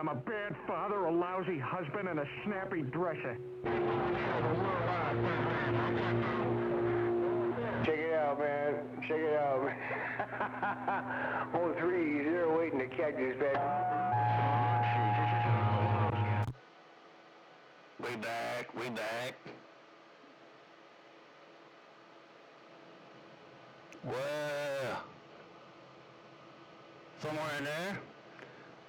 I'm a bad father, a lousy husband, and a snappy dresser. Check it out, man. Check it out. On 3, they're waiting to catch this bad. We back. Well, somewhere in there.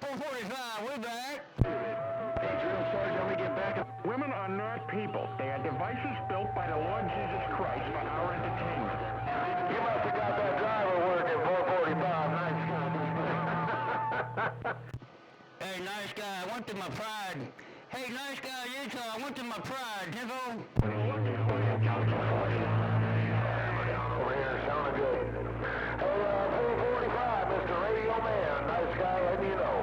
445, we back. Hey, Drill Sergeant, we get back. Women are not people. They are devices built by the Lord Jesus Christ for our entertainment. You must have got that driver working 445. Nice. Hey, nice guy, I went to my pride. Hey, nice guy, Utah, I went to my pride. Tempo. Over here, sounding good. Hey, 445, Mr. Radio Man. Nice guy, letting you know.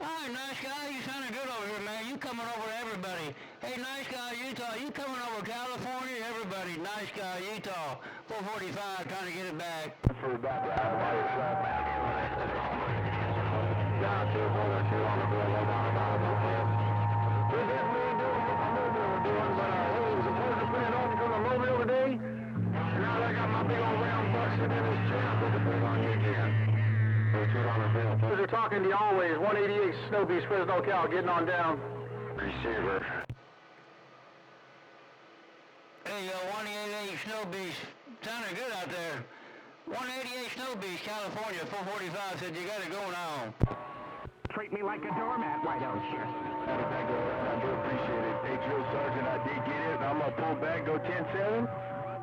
Hi, nice guy, you sounding good over here, man. You coming over to everybody. Hey, nice guy, Utah, you coming over California, everybody. Nice guy, Utah. 445, trying to get it back. For about the down 242 on the bill. This is me doing what my mobile was doing, but hey, was supposed to spend off from the mobile today. And now I got my big old round busted in his chest with the big on you again. They're talking to you always. 188 SnowBeast, Fresno, Cal, getting on down. Receiver. Hey, 188 SnowBeast, sounding good out there. 188 SnowBeast, California, 445 said you got it going on. Treat me like a doormat, why don't you? I do appreciate it. Hey, Drill Sergeant, I did get it. I'm going to pull back, go 10-7.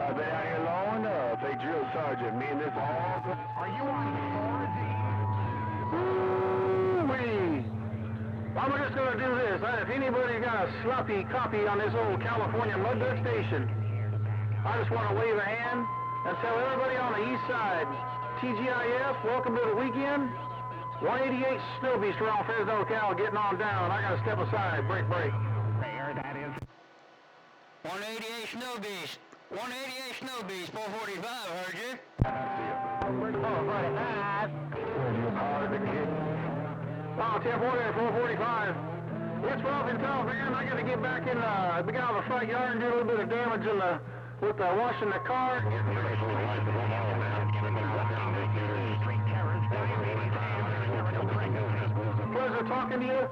I've been out here long enough. Hey, Drill Sergeant, me and this all... Are you on 4G? I'm just going to do this. If anybody got a sloppy copy on this old California mud duck station, I just want to wave a hand and tell everybody on the east side, TGIF, welcome to the weekend. 188 SnowBeast around Fresno, Cal, getting on down. I got to step aside. Break. There, that is. 188 SnowBeast. 188 SnowBeast, 445, heard you? Oh, 10-445. It's rough and tough, man. I got to get back in the front yard and do a little bit of damage with washing the car. Pleasure talking to you.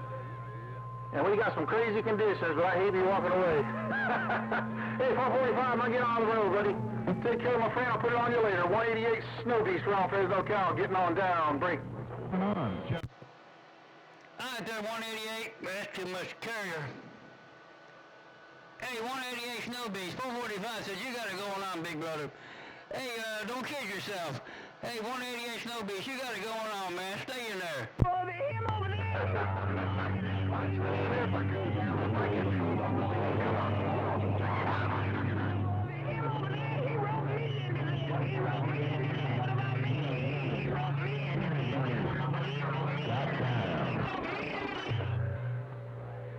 And we got some crazy conditions, but I hate you walking away. Hey, 445, I'm going to get on the road, buddy. Take care of my friend. I'll put it on you later. 188 SnowBeast around Fresno, Cal, getting on down. Break. Come on. All right there, 188. That's too much carrier. Hey, 188 SnowBeast, 445 says you got it going on, big brother. Hey, don't kid yourself. Hey, 188 SnowBeast, you got it going on, man. Stay in there. Over him over there.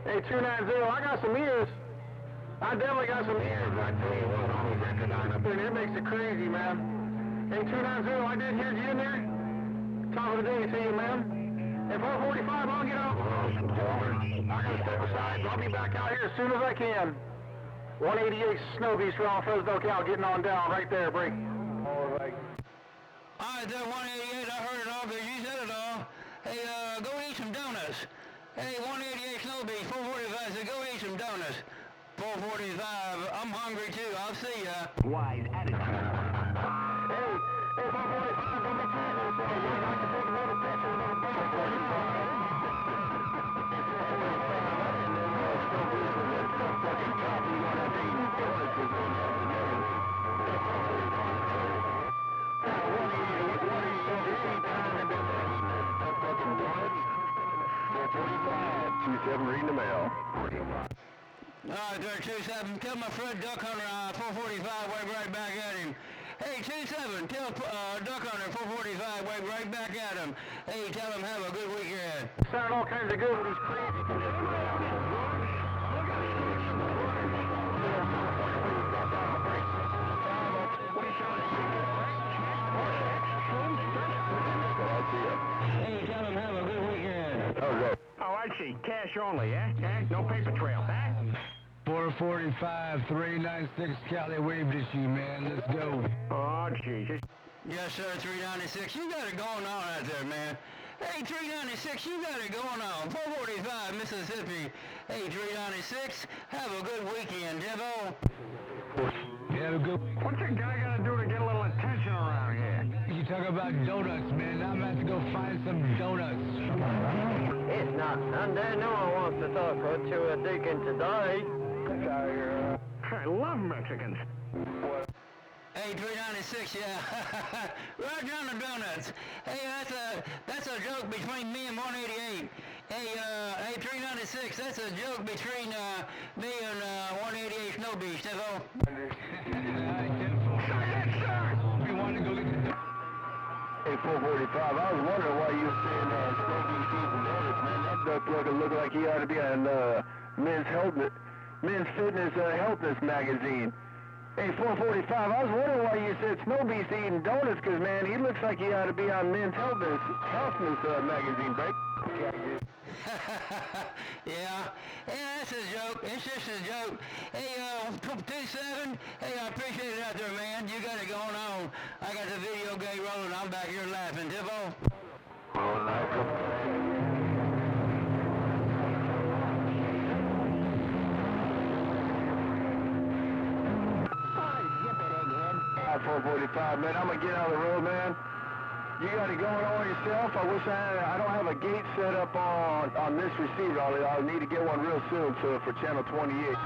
Hey, 290, I got some ears. I definitely got some ears. I tell you what, on the record line up there, it makes it crazy, man. Hey, 290, I did hear you in there. Top of the day to you, man. At 445, I'll get out. I gotta step aside. I'll be back out here as soon as I can. 188 SnowBeast around Fresno, Cal, getting on down right there, break. All right. All right there, 188, I heard it all because you said it all. Hey, go eat some donuts. Hey, 188 SnowBeast, 445 said go eat some donuts. 445, I'm hungry too, I'll see ya. Wise attitude. Hey, 445, I'm the channel, so you'd like to take another picture of the 445. Reading the mail. Alright, there, 27. Tell my friend Duck Hunter 445, wave right back at him. Hey, 27, tell Duck Hunter 445, wave right back at him. Hey, tell him have a good weekend. Sound all kinds of good with these crazy Hey, tell him have a good weekend. Hey, cash only, eh? No paper trail, eh? 445, 396 Cali waved at you, man. Let's go. Oh, Jesus. Yes, sir, 396. You got it going on out there, man. Hey, 396, you got it going on. 445, Mississippi. Hey, 396, have a good weekend, Devo. Have a good. What's a guy gotta do to get a little attention around here? You talk about donuts, man. I'm about to go find some donuts. It's not Sunday. No one wants to talk to a deacon today. I love Mexicans. Hey, 396, yeah. Roger on the donuts. Hey, that's a joke between me and 188. Hey, 396, that's a joke between me and 188 SnowBeast, Devo. We want to go get the. Hey, 445, I was wondering why you were saying SnowBeast eating donuts, man. That duck look like he ought to be on Men's Fitness Healthness magazine. Hey, 445, I was wondering why you said SnowBeast eating donuts, because, man, he looks like he ought to be on Men's Healthness magazine, right? Yeah, that's a joke. It's just a joke. Hey, 27, hey, I appreciate it out there, man. You got it going on. I got the video game rolling. I'm back here laughing. Devo? Oh, nice. 445, man. I'm gonna get out of the road, man. You got it going on yourself. I wish I don't have a gate set up on this receiver. I'll need to get one real soon for channel 28.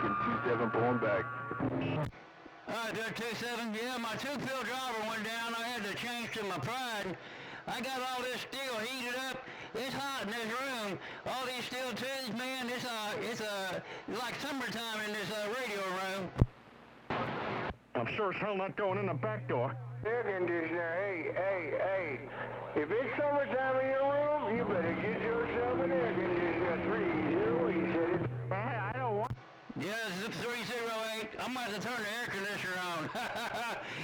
Getting 27 pulling back. There, 27. Yeah, my two-pill driver went down. I had to change to my Pride. I got all this steel heated up. It's hot in this room. All these steel tubes, man. It's like summertime in this radio room. I'm sure as hell not going in the back door. Air conditioner, hey. If it's summertime in your room, you better get yourself an air conditioner. 308, said it. Hey, I don't want... Yeah, it's 308. I'm about to turn the air conditioner on.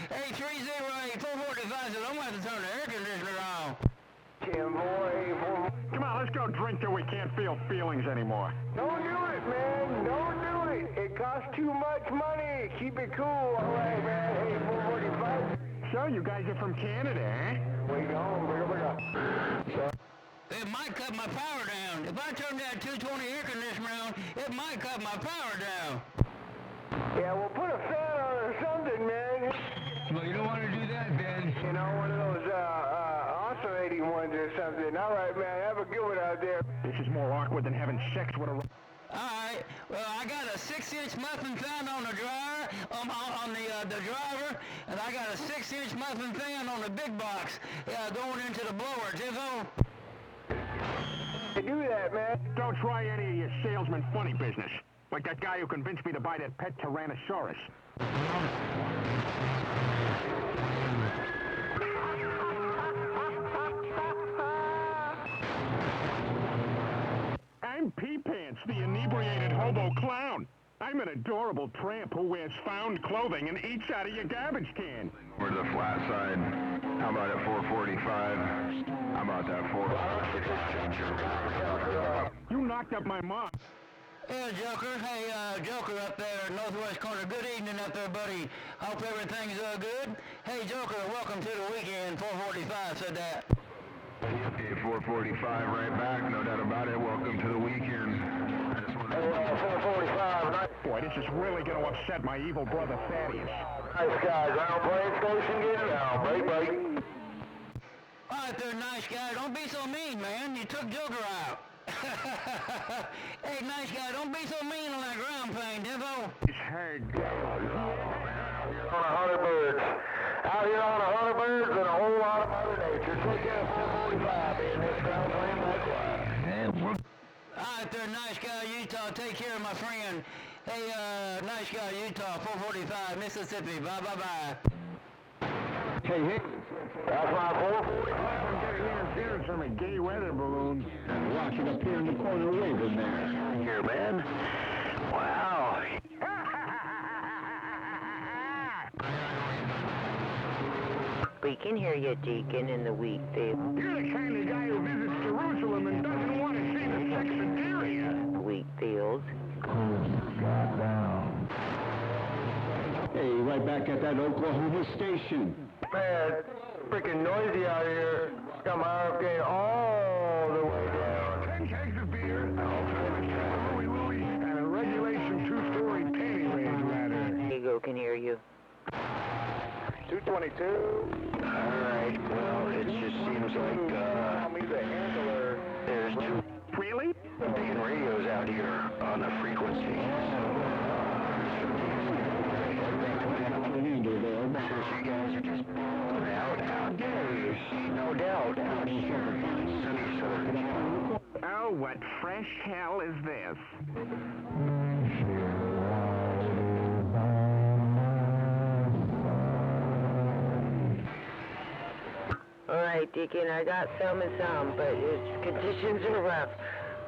Hey, 308, 445 said I'm about to turn the air conditioner on. 10 boy, 4. Come on, let's go drink till we can't feel feelings anymore. Don't do it, man. Don't do it. It costs too much money. Keep it cool. All right, man. Hey, 445. So, you guys are from Canada, eh? We go. It might cut my power down. If I turn that 220 air conditioner on, it might cut my power down. Yeah, we'll put a fan on or something, man. Well, you don't want to do that, then. You know, one of those oscillating ones or something. All right, man. Have a good one out there. This is more awkward than having sex with a... Alright, well, I got a 6-inch muffin fan on the dryer, on the driver, and I got a 6-inch muffin fan on the big box going into the blower. Tiffo? Do that, man. Don't try any of your salesman funny business. Like that guy who convinced me to buy that pet Tyrannosaurus. I'm Pee-Pants, the inebriated hobo clown. I'm an adorable tramp who wears found clothing and eats out of your garbage can. We're to the flat side. How about at 445? How about that 4? You knocked up my mom. Yeah, Joker. Hey, Joker up there, northwest corner. Good evening up there, buddy. Hope everything's good. Hey, Joker, welcome to the weekend. 445 said that. Okay, 445 right back. No doubt about it. Welcome to the weekend. I just wanted to... 445. Boy, this is really going to upset my evil brother Thaddeus. Nice guys. Round plane station, get down. Break. All right there, nice guy. Don't be so mean, man. You took Joker out. Hey, nice guy, don't be so mean on that ground plane, Devo. His head. On 100 birds. Out here on 100 birds and a whole lot of Mother Nature. Take care of 445 in this ground plane likewise. All right there, nice guy, Utah. Take care of my friend. Hey, nice guy, Utah, 445, Mississippi. Bye. Hey. That's my 445. I'm getting interference from a gay weather balloon. Watching up here in the corner waving there. Here, man. Wow. Be We can hear you, Deacon, in the wheat field. You're the kind of guy who visits Jerusalem and doesn't want to see the Sexateria. Wheat fields. Hey, right back at that Oklahoma station. Man, it's freaking noisy out here. It's got my RFK all the way down. 10 kegs of beer, all-time Louie Louie, and a regulation 2-story penny range ladder. Diego can hear you. 222. Alright, well, it just seems like, Me the handler. there's two Really? big radios out here on the frequency. Since you guys are just out there, no doubt. Oh, what fresh hell is this? All right, Deacon, I got some and some, but conditions are rough.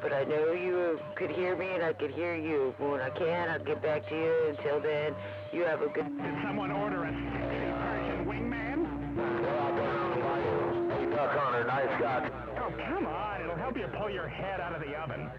But I know you could hear me and I could hear you. When I can, I'll get back to you. Until then, you have a good... Did someone order a sexy Persian wingman? Hey, Duck Hunter, nice guy. Oh, come on. It'll help you pull your head out of the oven.